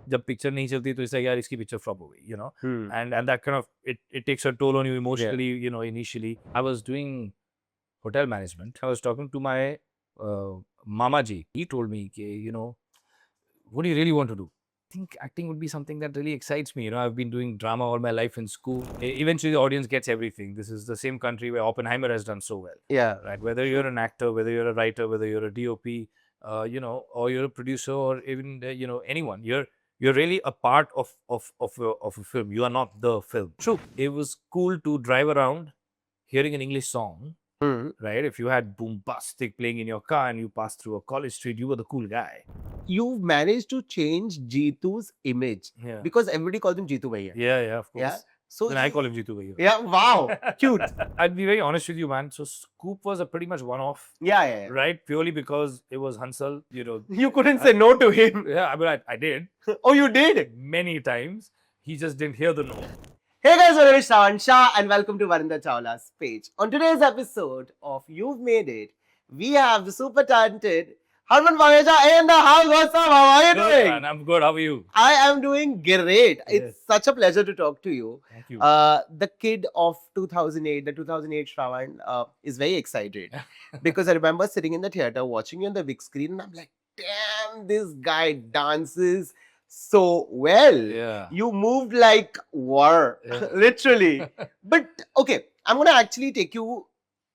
जब picture नहीं चलती तो इससे यार इसकी picture flop हो गई, you know, and that kind of it takes a toll on you emotionally, you know. Initially, I was doing hotel management. I was talking to my Mama ji. He told me, you know, what do you really want to do? I think acting would be something that really excites me. You know, I've been doing drama all my life in school. Eventually, the audience gets everything. This is the same country where Oppenheimer has done so well. Yeah. Right. Whether you're an actor, whether you're a writer, whether you're a DOP, you know, or you're a producer, or even you know, anyone, you're really a part of a film. You are not the film. True. It was cool to drive around hearing an English song. Right? If you had Boombastic playing in your car and you passed through a college street, you were the cool guy. You've managed to change Jeetu's image Yeah. because everybody calls him Jeetu Bhaiya. Yeah, of course. Yeah. So Then I call him Jitu Bhaiya. Yeah. Wow. Cute. I'll be very honest with you, man. So Scoop was a pretty much one-off, Yeah. right? Purely because it was Hansal, you know. You couldn't say no to him. Yeah, I mean, I did Oh, you did? many times. He just didn't hear the no. Hey guys, my name is Shravan Shah and welcome to Varinder Chawla's page. On today's episode of You've Made It, we have the super talented Harman Pameja in the house. What's up? How are you Good, doing? man. I'm good. How are you? I am doing great. Yes. It's such a pleasure to talk to you. Thank you. The kid of 2008, the 2008 Shravan, is very excited because I remember sitting in the theater watching you on the big screen and I'm like, damn, this guy dances so well. Yeah. You moved like war, Yeah. literally. But okay, I'm going to actually take you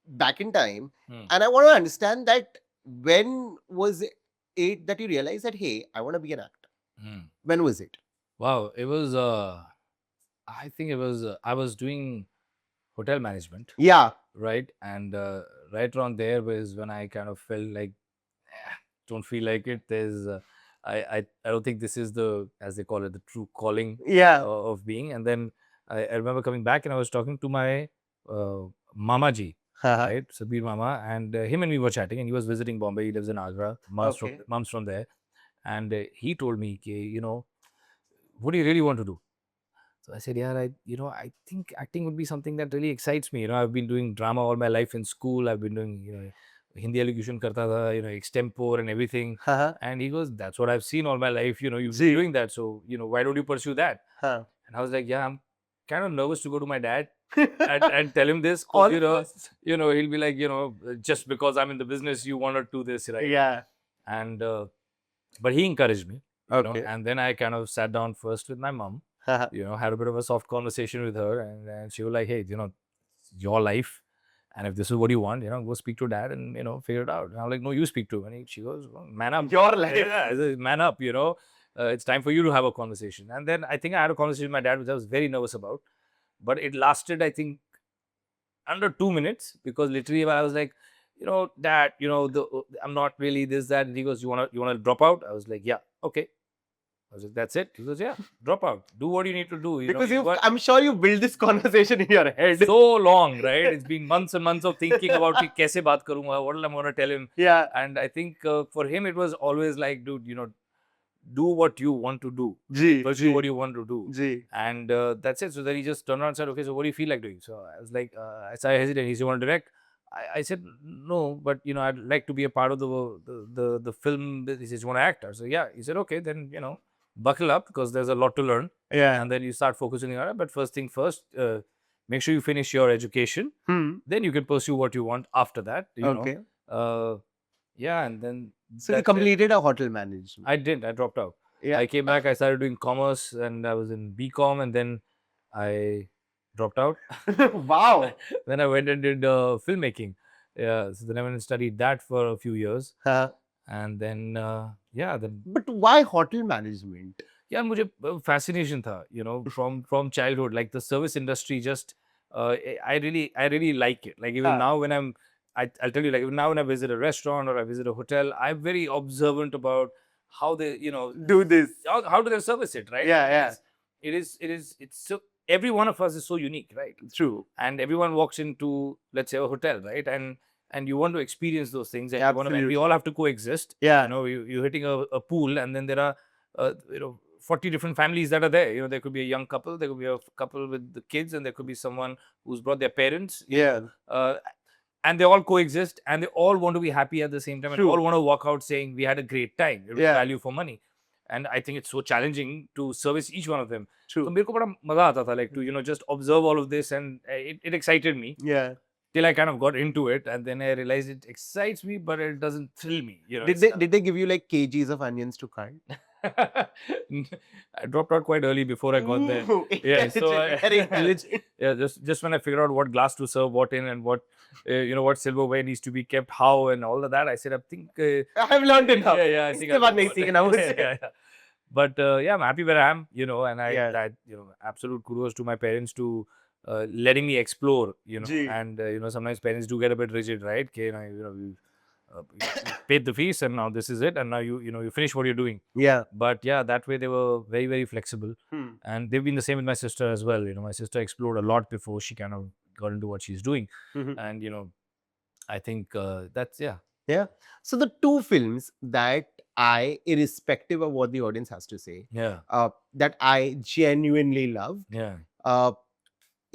back in time Hmm. and I want to understand that when was it that you realized that, hey, I want to be an actor? Hmm. When was it? Wow. It was, I think it was, I was doing hotel management, Yeah. right? And right around there was when I kind of felt like, don't feel like it. There's, I don't think this is the, as they call it, the true calling Yeah. of being. And then I remember coming back and I was talking to my Mama ji, right? Sabir Mama, and him and me were chatting, and he was visiting Bombay. He lives in Agra. Okay. Mom's from there. And he told me, you know, what do you really want to do? So I said, yeah, I think acting would be something that really excites me. You know, I've been doing drama all my life in school. I've been doing, you know, Hindi elocution karta tha, you know, extempore and everything. And he goes, that's what I've seen all my life. You know, you've been doing that. So, you know, why don't you pursue that? And I was like, yeah, I'm kind of nervous to go to my dad and tell him this. 'Cause, you know, he'll be like, you know, just because I'm in the business, you want to do this, right? Yeah. And, but he encouraged me. You know, Okay. and then I kind of sat down first with my mom, you know, had a bit of a soft conversation with her, and she was like, hey, you know, it's your life, and if this is what you want, you know, go speak to dad and, you know, figure it out. And I'm like, no, you speak to him. And she goes, well, man up. Your life. Yeah, I said, man up, you know, it's time for you to have a conversation. And then I think I had a conversation with my dad, which I was very nervous about, but it lasted, I think, under 2 minutes, because literally I was like, you know, dad, you know, I'm not really this, that. And he goes, you want to drop out? I was like, yeah, okay. I was like, that's it. He goes, yeah, drop out. Do what you need to do. Because know, I'm sure you built this conversation in your head. So long, right? It's been months and months of thinking about कि कैसे बात करूँगा, what am I going to tell him? Yeah. And I think for him, it was always like, dude, you know, do what you want to do. Pursue what you want to do. And that's it. So then he just turned around and said, okay, so what do you feel like doing? So I was like, I hesitated. He said, you want to direct? I said, no, but, you know, I'd like to be a part of the film. He says, you want to act? I said, yeah. He said, okay, then, you know, buckle up, because there's a lot to learn. Yeah. And then you start focusing on it. But first thing first, make sure you finish your education. Then you can pursue what you want after that. You know? Yeah, and then... So you completed a hotel management? I didn't. I dropped out. Yeah. I came back. I started doing commerce, and I was in BCom, and then I dropped out. Wow. Then I went and did filmmaking. Yeah, so then I went and studied that for a few years. And then, then... But why hotel management? Yeah, मुझे fascination था, you know, from childhood. Like the service industry, just I really like it. Like even now when I'll tell you, like even now when I visit a restaurant or I visit a hotel, I'm very observant about how they, you know, do this. How do they service it, right? Yeah. It's so, every one of us is so unique, right? True. And everyone walks into, let's say, a hotel, right? And you want to experience those things, and Absolutely. we all have to coexist. Yeah. You know, you're hitting a pool, and then there are, you know, 40 different families that are there. You know, there could be a young couple, there could be a couple with the kids, and there could be someone who's brought their parents. Yeah. And they all coexist, and they all want to be happy at the same time. True. And all want to walk out saying, we had a great time. It was value for money. and I think it's so challenging to service each one of them. True. So मेरे को बड़ा मजा आता था, like, to just observe all of this, and it excited me Yeah. till I kind of got into it, and then I realized it excites me, but it doesn't thrill me. Did it's they kind did they give you like kgs of onions to cut? I dropped out quite early before I got there. Ooh, Yeah, so very intelligent. yeah, just when I figured out what glass to serve what in, and what what silverware needs to be kept how, and all of that, I said, I think I have learned enough. yeah, I think इसके बाद know नहीं what- सीखना मुझसे. yeah. But yeah, I'm happy where I am, and Yeah. I absolute kudos to my parents to letting me explore, Ji. and sometimes parents do get a bit rigid, right? Okay, you paid the fees, and now this is it, and now you finish what you're doing. Yeah. But yeah, that way they were very, very flexible, Hmm. and they've been the same with my sister as well. My sister explored a lot before she kind of got into what she's doing, Mhm. and I think that's yeah. Yeah. So the two films that I, irrespective of what the audience has to say, Yeah, that I genuinely love, yeah,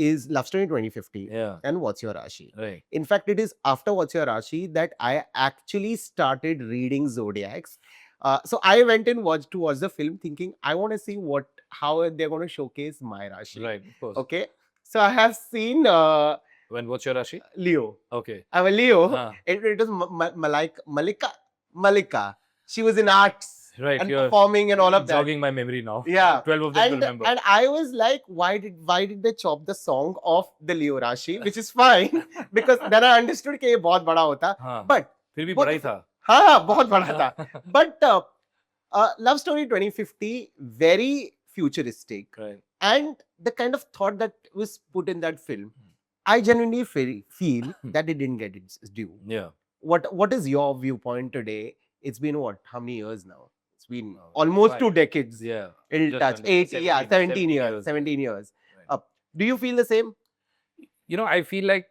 is Love Story 2050 yeah, and What's Your Rashi. right. In fact, it is after What's Your Rashi that I actually started reading Zodiacs. So I went and watched the film thinking I want to see how they're going to showcase my Rashi. Right, of course. Okay. So I have seen What's your Rashi? Leo. Okay. I'm a Leo. Huh. It was Malika. She was in arts Right, and you're performing and all of that. jogging my memory now. Yeah. 12 of them to remember. And I was like, why did they chop the song of the Leo Rashi? Which is fine because then I understood कि ये बहुत बड़ा होता. हाँ, But फिर भी what बड़ा ही if- था. हाँ बहुत बड़ा था. But Love Story 2050 very futuristic, Right. and the kind of thought that was put in that film, I genuinely feel that it didn't get its due. Yeah. What is your viewpoint today? It's been what? How many years now? It's been Oh, almost 5. 2 decades. Yeah. It'll Just touch under 8, yeah, 17 years. years. 17 years. Right. Do you feel the same? I feel like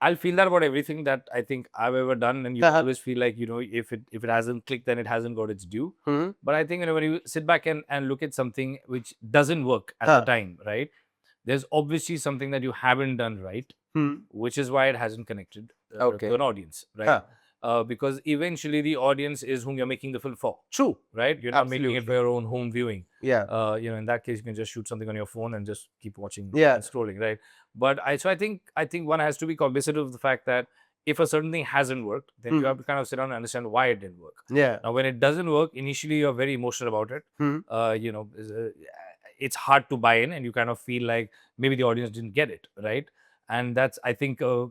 I'll feel that about everything that I think I've ever done, and you Uh-huh. always feel like if it hasn't clicked, then it hasn't got its due. Hmm. But I think when you sit back and look at something which doesn't work at Huh. the time, right? There's obviously something that you haven't done right, Hmm. which is why it hasn't connected Okay. to an audience, right? Huh. Because eventually the audience is whom you're making the film for, True. right? You're not making it Absolutely. for your own home viewing. Yeah. In that case, you can just shoot something on your phone and just keep watching Yeah. and scrolling, right? But I think one has to be cognizant of the fact that if a certain thing hasn't worked, then you Mhm. have to kind of sit down and understand why it didn't work. Yeah. Now, when it doesn't work, initially you're very emotional about it. Mhm. It's hard to buy in, and you kind of feel like maybe the audience didn't get it, right? And that's, I think, a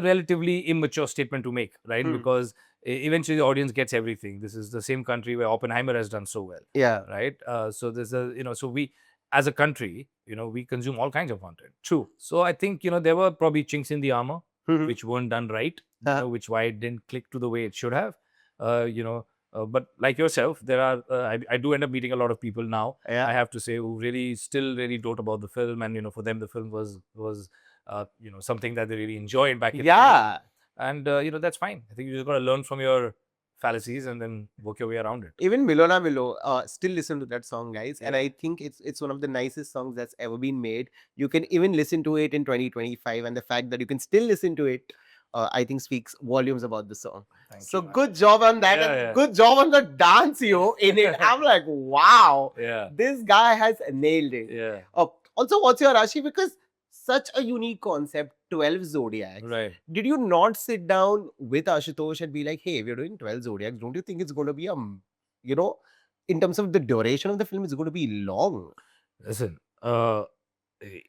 relatively immature statement to make, right? Hmm. Because eventually the audience gets everything. This is the same country where Oppenheimer has done so well, Yeah. right? So there's so we, as a country, we consume all kinds of content. True. So I think, there were probably chinks in the armor, Mhm. which weren't done right, Uh-huh. which why it didn't click to the way it should have. But like yourself, there are, I do end up meeting a lot of people now, I Yeah. have to say, who still really dote about the film, and for them the film was something that they really enjoyed back in the day. Yeah. And that's fine. I think you just got to learn from your fallacies and then work your way around it. Even Milona Milo, still listen to that song, guys. And Yeah. I think it's one of the nicest songs that's ever been made. You can even listen to it in 2025, and the fact that you can still listen to it, I think speaks volumes about the song. Thank So you, man. good job on that, Yeah, and yeah. good job on the dance, in it. I'm like, wow, Yeah, this guy has nailed it. yeah, Also, what's your Rashi? Because such a unique concept, 12 zodiacs. right. Did you not sit down with Ashutosh and be like, hey, we're doing 12 zodiacs. Don't you think it's going to be in terms of the duration of the film, it's going to be long? Listen,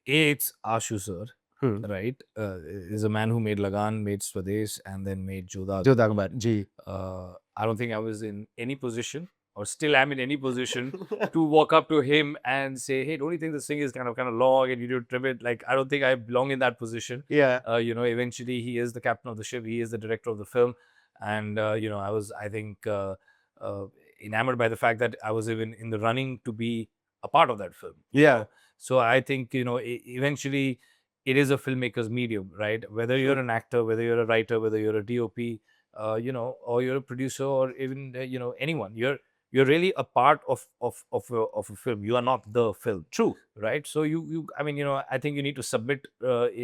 it's Ashu sir, Hmm. right? Is a man who made Lagan, made Swadesh, and then made Jodha. Jodha Akbar, ji. I don't think I was in any position, or still am in any position, to walk up to him and say, "Hey, don't you think this thing is kind of long and you need to trim it?" Like, I don't think I belong in that position. Yeah. Eventually he is the captain of the ship, he is the director of the film, and I was, I think, enamored by the fact that I was even in the running to be a part of that film. Yeah. So I think, eventually it is a filmmaker's medium, right? Whether you're an actor, whether you're a writer, whether you're a DOP, or you're a producer, or even anyone, you're really a part of a film. You are not the film. True. Right? So I think you need to submit to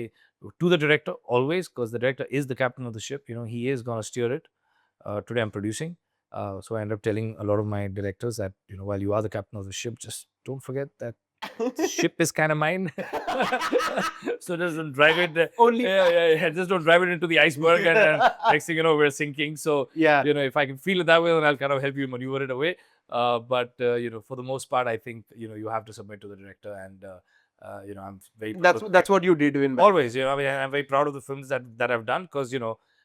the director always, because the director is the captain of the ship. He is going to steer it. Today I'm producing. So I ended up telling a lot of my directors that, while you are the captain of the ship, just don't forget that the ship is kind of mine. So just don't drive it. Only Yeah. Just don't drive it into the iceberg, and next thing you know, we're sinking. So yeah. if I can feel it that way, then I'll kind of help you maneuver it away. But for the most part, I think you have to submit to the director, and I'm very proud of That's what you did in always. I mean, I'm very proud of the films that I've done, because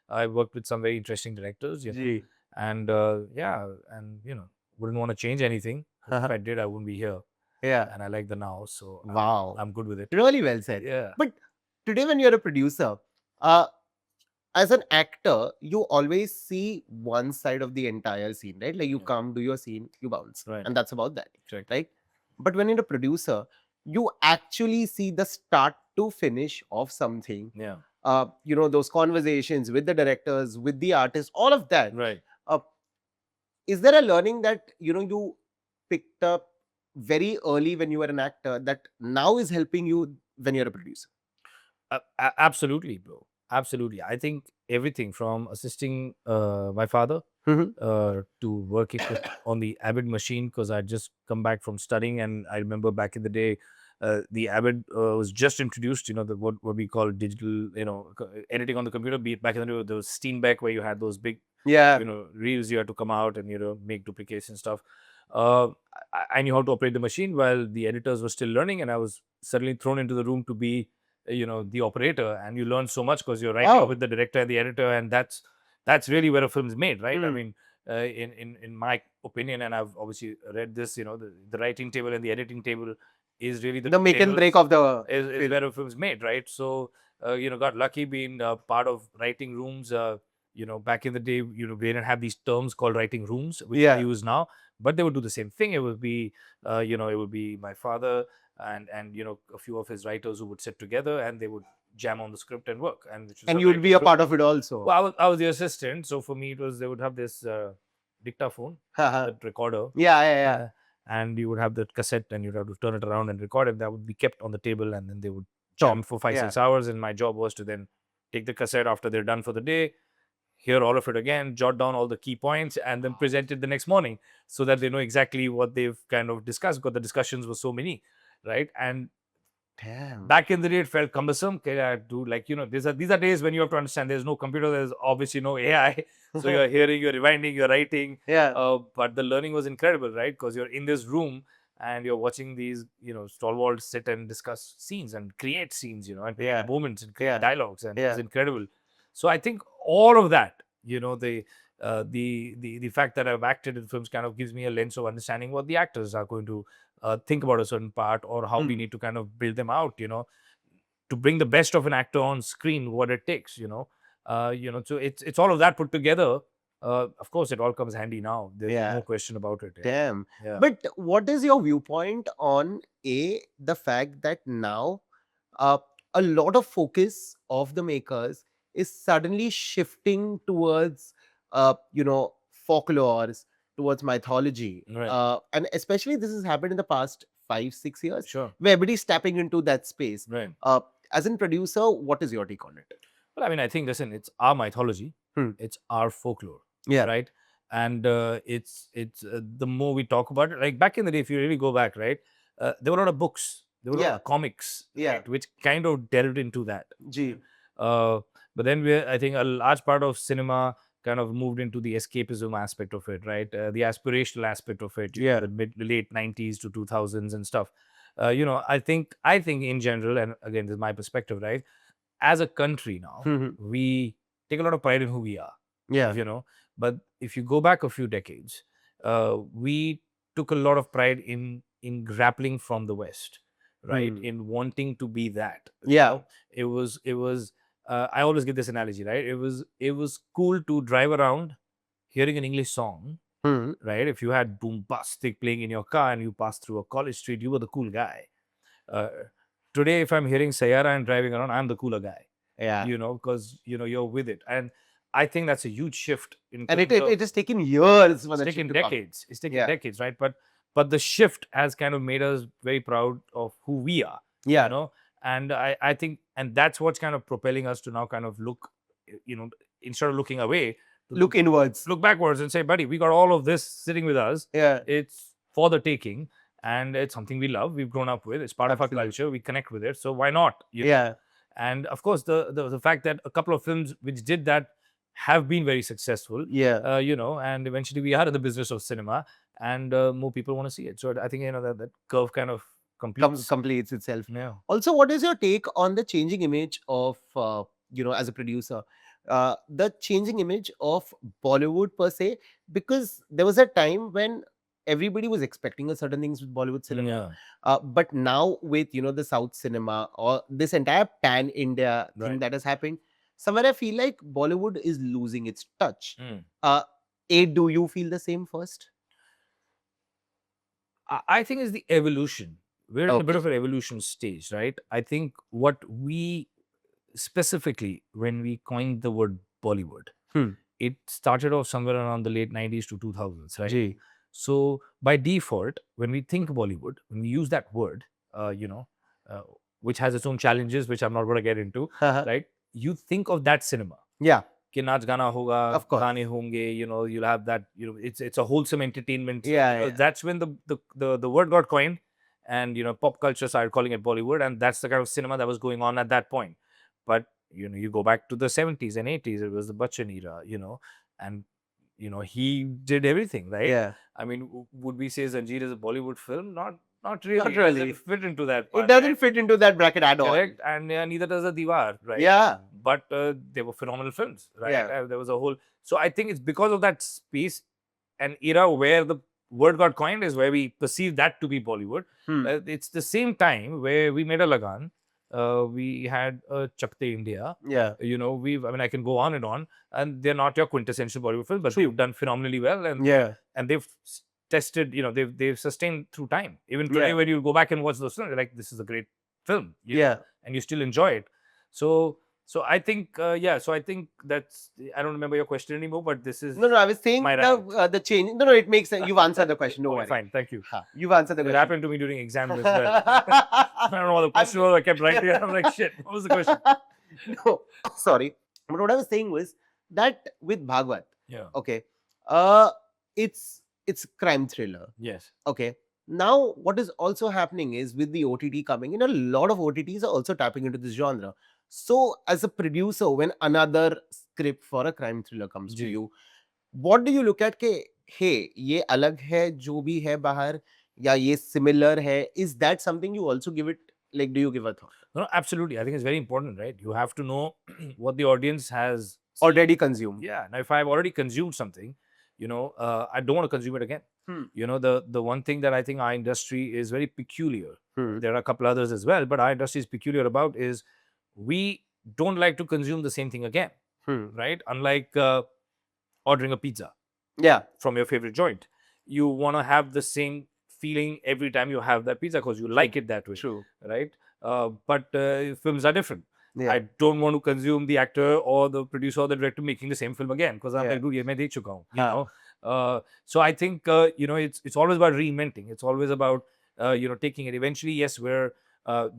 I worked with some very interesting directors. Gee. And wouldn't want to change anything. If I did, I wouldn't be here. Yeah. And I like the now, so Wow. I'm good with it. Really well said. Yeah. But today, when you're a producer, as an actor, you always see one side of the entire scene, right? Like you Yeah. come, do your scene, you bounce, Right. and that's about that, Correct. right? But when you're a producer, you actually see the start to finish of something. Yeah. Those conversations with the directors, with the artists, all of that. Right. Is there a learning that you picked up very early when you were an actor that now is helping you when you're a producer? Absolutely, bro. Absolutely. I think everything from assisting my father to working on the Avid machine, because I'd just come back from studying, and I remember back in the day, the Avid was just introduced. What we call digital, editing on the computer. Be it back in the day, there was Steenbeck, where you had those big, Yeah. reels you had to come out and make duplicates and stuff. I knew how to operate the machine while the editors were still learning, and I was suddenly thrown into the room to be the operator, and you learn so much because you're writing with the director and the editor, and that's really where a film is made, right? I mean, in my opinion, and I've obviously read this, the writing table and the editing table is really the make and break of the is where a film is made, right? So got lucky being part of writing rooms. Back in the day, we didn't have these terms called writing rooms, which I use now, but they would do the same thing. It would be it would be my father and a few of his writers who would sit together, and they would jam on the script and work, and you would be a part of it also. Well, I was the assistant, so for me it was, they would have this dictaphone, that recorder, yeah. and you would have the cassette, and you'd have to turn it around and record it. That would be kept on the table, and then they would jam for 5-6 hours, and my job was to then take the cassette after they're done for the day, hear all of it again, jot down all the key points, and then present it the next morning, so that they know exactly what they've kind of discussed, because the discussions were so many, right? And back in the day, it felt cumbersome. Okay, I do, like, these are days when you have to understand there's no computer, there's obviously no AI. So you're hearing, you're rewinding, you're writing. But the learning was incredible, right? Because you're in this room and you're watching these, stalwarts sit and discuss scenes and create scenes, and create moments and create dialogues, and it's incredible. So I think all of that, the fact that I've acted in films kind of gives me a lens of understanding what the actors are going to think about a certain part, or how we need to kind of build them out, to bring the best of an actor on screen, what it takes, so it's all of that put together. Of course, it all comes handy now. There's no question about it. Damn. But what is your viewpoint on the fact that now a lot of focus of the makers is suddenly shifting towards folklores, towards mythology, Right. and especially this has happened in the past 5-6 years, Sure. where everybody's tapping into that space. Right. As a producer, what is your take on it? Well, I mean, I think, listen, it's our mythology, it's our folklore, right? And it's the more we talk about it, like back in the day, if you really go back, right, there were a lot of books, there were a lot of comics, right, which kind of delved into that. But then I think a large part of cinema kind of moved into the escapism aspect of it, right? The aspirational aspect of it, the late 90s to 2000s and stuff. I think in general, and again, this is my perspective, right? As a country now, we take a lot of pride in who we are. But if you go back a few decades, we took a lot of pride in grappling from the West, right? In wanting to be that. It was. I always give this analogy, right? It was cool to drive around hearing an English song, right? If you had Boombastic playing in your car and you passed through a college street, you were the cool guy. Today, if I'm hearing Sayara and driving around, I'm the cooler guy. Because you're with it, and I think that's a huge shift. And it has taken years. It's taken decades. It's taken decades, right? But the shift has kind of made us very proud of who we are. And I think, and that's what's kind of propelling us to now kind of look, instead of looking away, Look inwards. look backwards and say, buddy, we got all of this sitting with us. Yeah. It's for the taking, and it's something we love. We've grown up with. It's part of our Absolutely. culture. We connect with it. So why not? you know? Yeah. And of course, the fact that a couple of films which did that have been very successful. Yeah. You know, and eventually we are in the business of cinema, and more people want to see it. So I think, you know, that curve kind of completes. Completes itself. Yeah. Also, what is your take on the changing image of, you know, as a producer, the changing image of Bollywood per se? Because there was a time when everybody was expecting a certain things with Bollywood cinema. Yeah. But now with, you know, the South cinema or this entire pan India thing Right. that has happened, somewhere I feel like Bollywood is losing its touch. Mm. Do you feel the same first? I think it's the evolution. We're in a bit Okay. of an evolution stage, right? I think what we specifically, when we coined the word Bollywood, Hmm. it started off somewhere around the late 90s to 2000s, right? Ji. So by default, when we think Bollywood, when we use that word, you know, which has its own challenges, which I'm not going to get into, right? You think of that cinema. Yeah. कि नाच गाना होगा, Of course. गाने होंगे, you know, you'll have that, you know, it's a wholesome entertainment. Yeah, yeah. That's when the word got coined, and, you know, pop culture started calling it Bollywood, and that's the kind of cinema that was going on at that point. But, you know, you go back to the 70s and 80s, it was the Bachchan era, you know, and, you know, he did everything, right? Yeah. I mean, would we say Zanjeer is a Bollywood film? Not really. Not It really. doesn't fit into that It part, doesn't right? fit into that bracket at all. Correct. And neither does a Diwar, right? Yeah. But they were phenomenal films, right? Yeah. There was a whole. So I think it's because of that space and era where the word got coined is where we perceive that to be Bollywood. Hmm. It's the same time where we made a Lagan. We had Chakte India. Yeah. You know, I mean, I can go on, and they're not your quintessential Bollywood films, but True. they've done phenomenally well, and Yeah. they've tested, you know, they've sustained through time. Even today, Yeah. when you go back and watch those films, you're like, this is a great film. you know, Yeah. and you still enjoy it. So I think, so I think that's, I don't remember your question anymore, but this is. No, I was saying my the change. No, it makes sense. You've answered the question. Don't Okay, worry. fine, thank you. You've answered the It question. happened to me during exams as well. I don't know what the question was. I kept writing it. I'm like, shit, what was the question? No, sorry. But what I was saying was that with Bhagwat, Yeah. okay, it's crime thriller. Yes. Okay. Now, what is also happening is with the OTT coming in, a lot of OTTs are also tapping into this genre. So, as a producer, when another script for a crime thriller comes to Ji. you, what do you look at? Ke, hey, ye alag hai, jo bhi hai bahar, ya ye similar hai? Is that something you also give it? Like, do you give a thought? No, absolutely. I think it's very important, right? You have to know what the audience has Already consumed. Yeah. Now, if I've already consumed something, you know, I don't want to consume it again. Hmm. You know, the one thing that I think our industry is very peculiar. Hmm. There are a couple others as well, but our industry is peculiar about is we don't like to consume the same thing again, Hmm. right? Unlike ordering a pizza Yeah. from your favorite joint, you want to have the same feeling every time you have that pizza because you like it that way, True. right? But films are different. Yeah. I don't want to consume the actor or the producer or the director making the same film again because I'm Yeah. like, dude, ye main dekh chuka hu, you Huh. know. So I think you know, it's always about reinventing. It's always about you know, taking it. Eventually, yes, where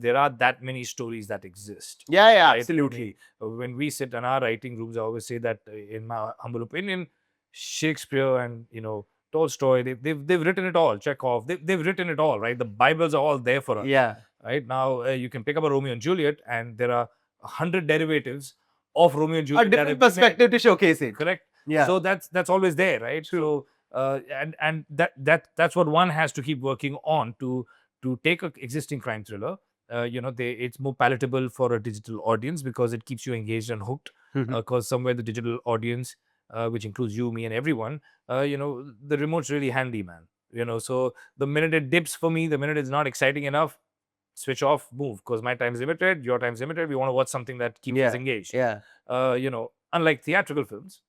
there are that many stories that exist. Yeah, yeah, right? absolutely. When we sit in our writing rooms, I always say that, in my humble opinion, Shakespeare and, you know, Tolstoy, they've written it all. Chekhov, they've written it all, right? The Bibles are all there for us. Yeah. Right now, you can pick up a Romeo and Juliet, and there are 100 derivatives of Romeo and Juliet. A that different have been made. perspective to showcase it. Correct. Yeah. So that's always there, right? True. So and that's what one has to keep working on to take an existing crime thriller. You know, it's more palatable for a digital audience because it keeps you engaged and hooked. Mhm. Because somewhere the digital audience, which includes you, me, and everyone, you know, the remote's really handy, man. You know, so the minute it dips for me, the minute it's not exciting enough, switch off, move, because my time's limited, your time's limited. We want to watch something that keeps us engaged. Yeah. You know, unlike theatrical films,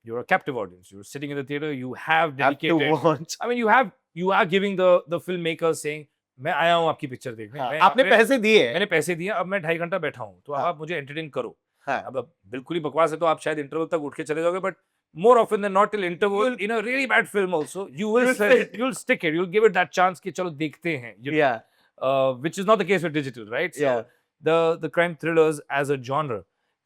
you're a captive audience. You're sitting in the theater. You have Have to dedicated. watch. I mean, you are giving the filmmaker saying, मैं आया हूँ आपकी picture देखने. मैं आपने पैसे दिए. मैंने पैसे दिए. अब मैं 2.5 घंटा बैठा हूँ. तो हाँ. आप मुझे एंटरटेन करो. हाँ. अब बिल्कुल ही बकवास है तो आप शायद इंटरवल तक उठ के चले जाओगे. But more often than not, till interval, in a really bad film also, you'll stick it. You'll give it that chance कि चलो देखते हैं. You know? Yeah. Which is not the case with digital, right? So Yeah. the crime thrillers as a genre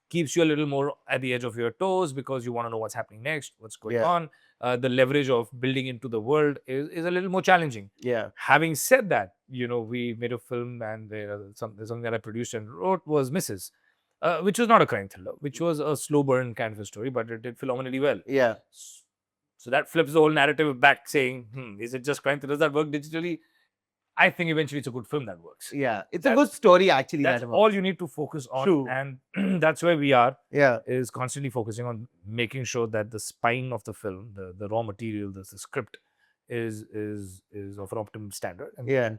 keeps you a little more at the edge of your toes because you want to know what's happening next, what's going Yeah. on. The leverage of building into the world is a little more challenging. Yeah. Having said that, we made a film, and something that I produced and wrote was Mrs., which was not a crime thriller, which was a slow burn kind of a story, but it did phenomenally well. Yeah. So that flips the whole narrative back, saying, is it just crime thrillers that work digitally? I think eventually it's a good film that works. Yeah. It's a good story, actually. That's all you need to focus on. True. And that's where we are, Yeah. is constantly focusing on making sure that the spine of the film, the raw material, the script is of an optimum standard. And Yeah.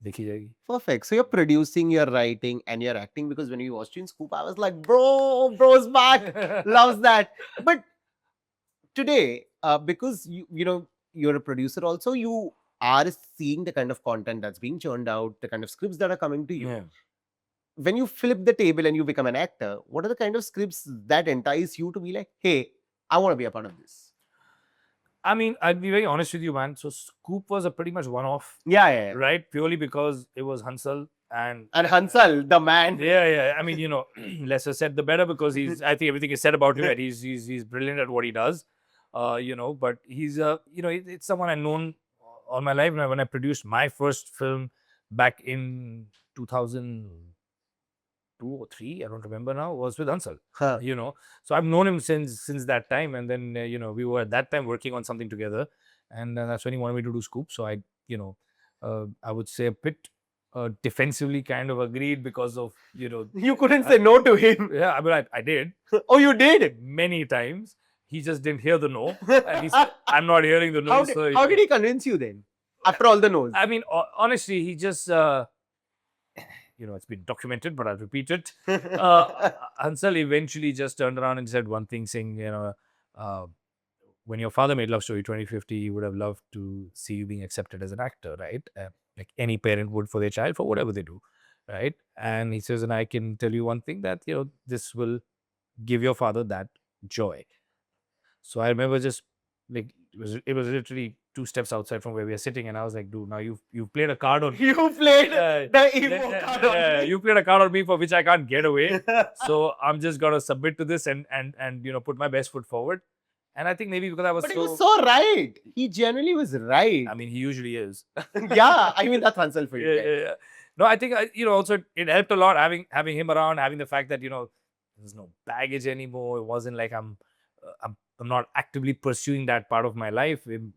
dekhi jayegi. Perfect. So you're producing, you're writing, and you're acting, because when we watched you in Scoop, I was like, bro's back. Loves that. But today, because you're a producer also, you are seeing the kind of content that's being churned out, the kind of scripts that are coming to you. Yeah. When you flip the table and you become an actor, what are the kind of scripts that entice you to be like, hey, I want to be a part of this? I mean, I'd be very honest with you, man. So Scoop was a pretty much one-off, Yeah. right? Purely because it was Hansal and Hansal, the man. yeah. I mean, lesser said the better, because I think everything is said about him, and he's brilliant at what he does. But he's it's someone I've known all my life. When I produced my first film back in 2002 or 3, I don't remember now, was with Hansal. Huh. So I've known him since that time, and then we were at that time working on something together, and that's when he wanted me to do Scoop. So I would say a bit defensively kind of agreed, because of You couldn't say no to him. yeah, I mean, I did Oh, you did? many times. He just didn't hear the no, and he said, I'm not hearing the no. How did he convince you then? After all the no's? I mean, honestly, he just it's been documented, but I'll repeat it. Hansal eventually just turned around and said one thing, saying, when your father made Love Story 2050, he would have loved to see you being accepted as an actor, right? Like any parent would for their child, for whatever they do, right? And he says, and I can tell you one thing, that this will give your father that joy. So I remember just like it was literally 2 steps outside from where we are sitting, and I was like, dude, now you've played a card on You played the emo card on me. you played a card on me for which I can't get away. So I'm just gonna submit to this and put my best foot forward. And I think maybe because I was But he was so right. He genuinely was right. I mean, he usually is. Yeah, I mean, that's Hansal for you. Yeah. No, I think also it helped a lot having him around, having the fact that there's no baggage anymore. It wasn't like I'm not actively pursuing that part of my life. I'm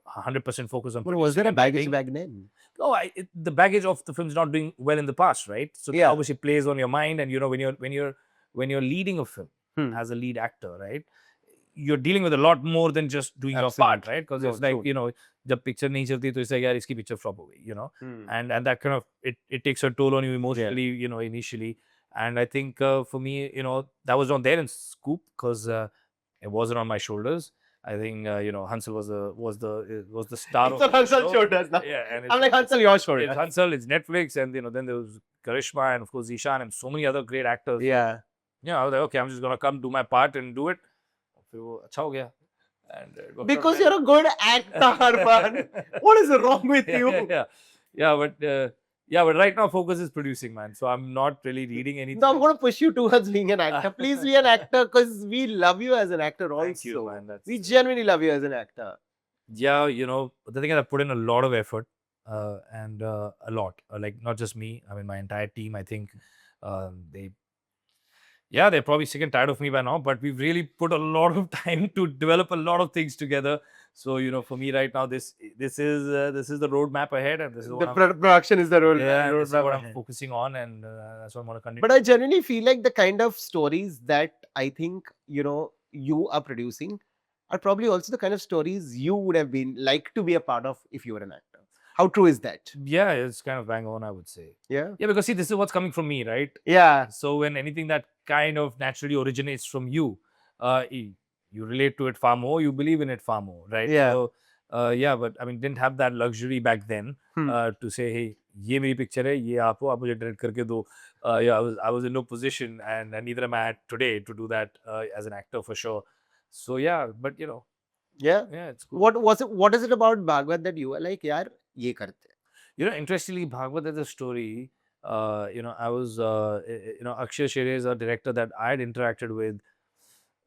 100% focused on. But was there a producing and baggage writing. back then? No, the baggage of the film's not doing well in the past, right? So that Yeah. obviously plays on your mind, and when you're leading a film as a lead actor, right? You're dealing with a lot more than just doing your part, Absolutely. right? Because No, it's like true. जब picture नहीं चलती तो इससे यार इसकी picture flop हो गई, and that kind of it takes a toll on you emotionally, initially. And I think for me, that was not there in Scoop, because it wasn't on my shoulders. I think Hansal was the star It's of on the Hansal's show. shoulders now. Yeah, and I'm like, Hansal, your shoulders. it's Hansal, it's Netflix, and then there was Karishma, and of course Zishan, and so many other great actors. Yeah. I was like, okay, I'm just gonna come do my part and do it. फिर वो अच्छा हो गया. And it worked out Because well. you're a good actor, man. What is wrong with you? But right now focus is producing, man. So I'm not really reading anything. No, I'm going to push you towards being an actor. Please be an actor, because we love you as an actor also. Thank you, man. We genuinely love you as an actor. Yeah, the thing is, I put in a lot of effort, and a lot. Like, not just me. I mean, my entire team. I think they're probably sick and tired of me by now, but we've really put a lot of time to develop a lot of things together. So for me right now, this is the roadmap ahead, and this is what Production is the role. this is what I'm focusing on, and that's what I'm gonna continue. But I genuinely feel like the kind of stories that I think you are producing are probably also the kind of stories you would have been like to be a part of if you were an actor. How true is that? Yeah, it's kind of bang on, I would say. Yeah. Yeah, because see, this is what's coming from me, right? Yeah. So when anything that kind of naturally originates from you, you relate to it far more, you believe in it far more, right? Yeah. So but I mean, didn't have that luxury back then to say, hey, ये मेरी picture है, ये आप मुझे direct करके दो. I was in no position, and neither am I today to do that as an actor for sure. So yeah, but Yeah. it's cool. What is it about Bhagwat that you are like, yaar, ye karte? Interestingly, Bhagwat is a story I was, Akshay Shere is a director that I had interacted with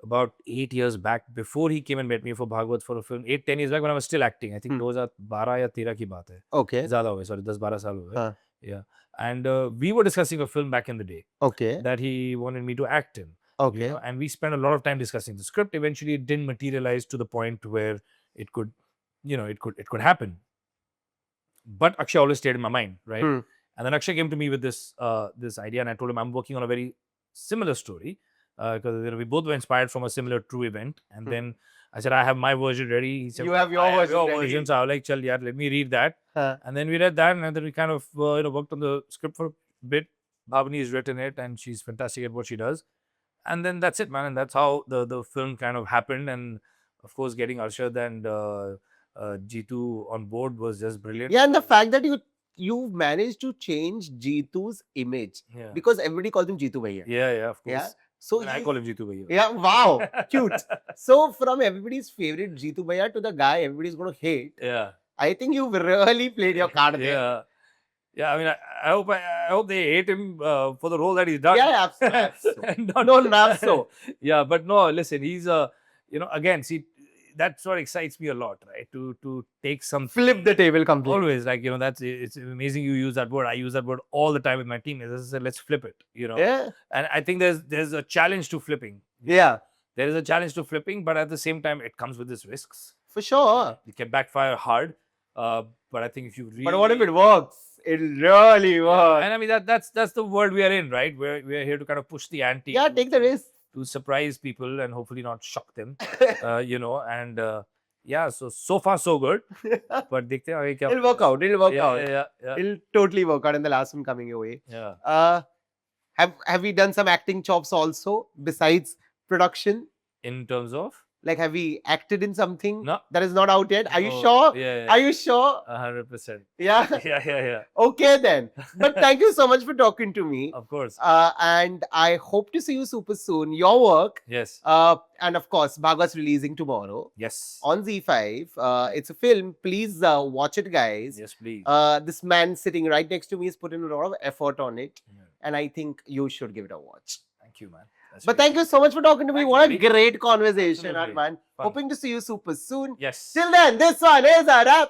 about 8 years back before he came and met me for Bhagwat for a film. 8-10 years back when I was still acting. I think 2012 या 13 की बात है. Okay. ज़्यादा हो गए, sorry, 10-12 साल हो गए. हाँ. Yeah. And we were discussing a film back in the day Okay. that he wanted me to act in. Okay. And we spent a lot of time discussing the script. Eventually, it didn't materialize to the point where it could, it could happen. But Akshay always stayed in my mind, right? And then Akshay came to me with this idea, and I told him I'm working on a very similar story because we both were inspired from a similar true event. And then I said I have my version ready. He said You have your I version have your ready. version. So I was like, "Chal, yaar, let me read that." And then we read that, and then we kind of worked on the script for a bit. Bhavani has written it, and she's fantastic at what she does. And then that's it, man. And that's how the film kind of happened. And of course, getting Arshad and Jitu on board was just brilliant. Yeah, and the fact that you managed to change Jeetu's image Yeah. because everybody calls him Jeetu Bhaiya. Yeah, of course. Yeah. So And I call him Jitu Bhaiya. yeah, wow, cute. So from everybody's favorite Jeetu Bhaiya to the guy everybody's going to hate, Yeah. I think you've really played your card there. Yeah. Yeah, I mean, I hope they hate him for the role that he's done. Yeah, absolutely. Not- No, not so. Yeah, but no, listen, he's again, see, that's what excites me a lot, right? To take some Flip the table completely. always like it's amazing you use that word. I use that word all the time with my team. As I said, let's flip it, Yeah. And I think there's a challenge to flipping. Yeah, There is a challenge to flipping, but at the same time, it comes with its risks. for sure. It can backfire hard. But I think if you really But what if it works? It really works. and I mean that's the world we are in, right? We're here to kind of push the ante. Yeah, take the risk. To surprise people and hopefully not shock them. And yeah, so far so good. But dekhte hain aage kya It'll work out. It'll work out. yeah. It'll totally work out in the last one coming your way. Yeah. Have we done some acting chops also besides production? In terms of Like, have we acted in something no. that is not out yet? Are you No, sure? Yeah. Are you sure? 100%. Yeah. Yeah. Okay then. But thank you so much for talking to me. Of course. And I hope to see you super soon. Your work. Yes. And of course, Bhagwat's releasing tomorrow Yes. on Z5. It's a film. Please watch it, guys. Yes, please. This man sitting right next to me is putting a lot of effort on it. Yeah. And I think you should give it a watch. Thank you, man. That's But great. thank you so much for talking to me. Thank What a you, buddy. great conversation, Absolutely. man. Fun. Hoping to see you super soon. Yes. Till then, this one is a wrap.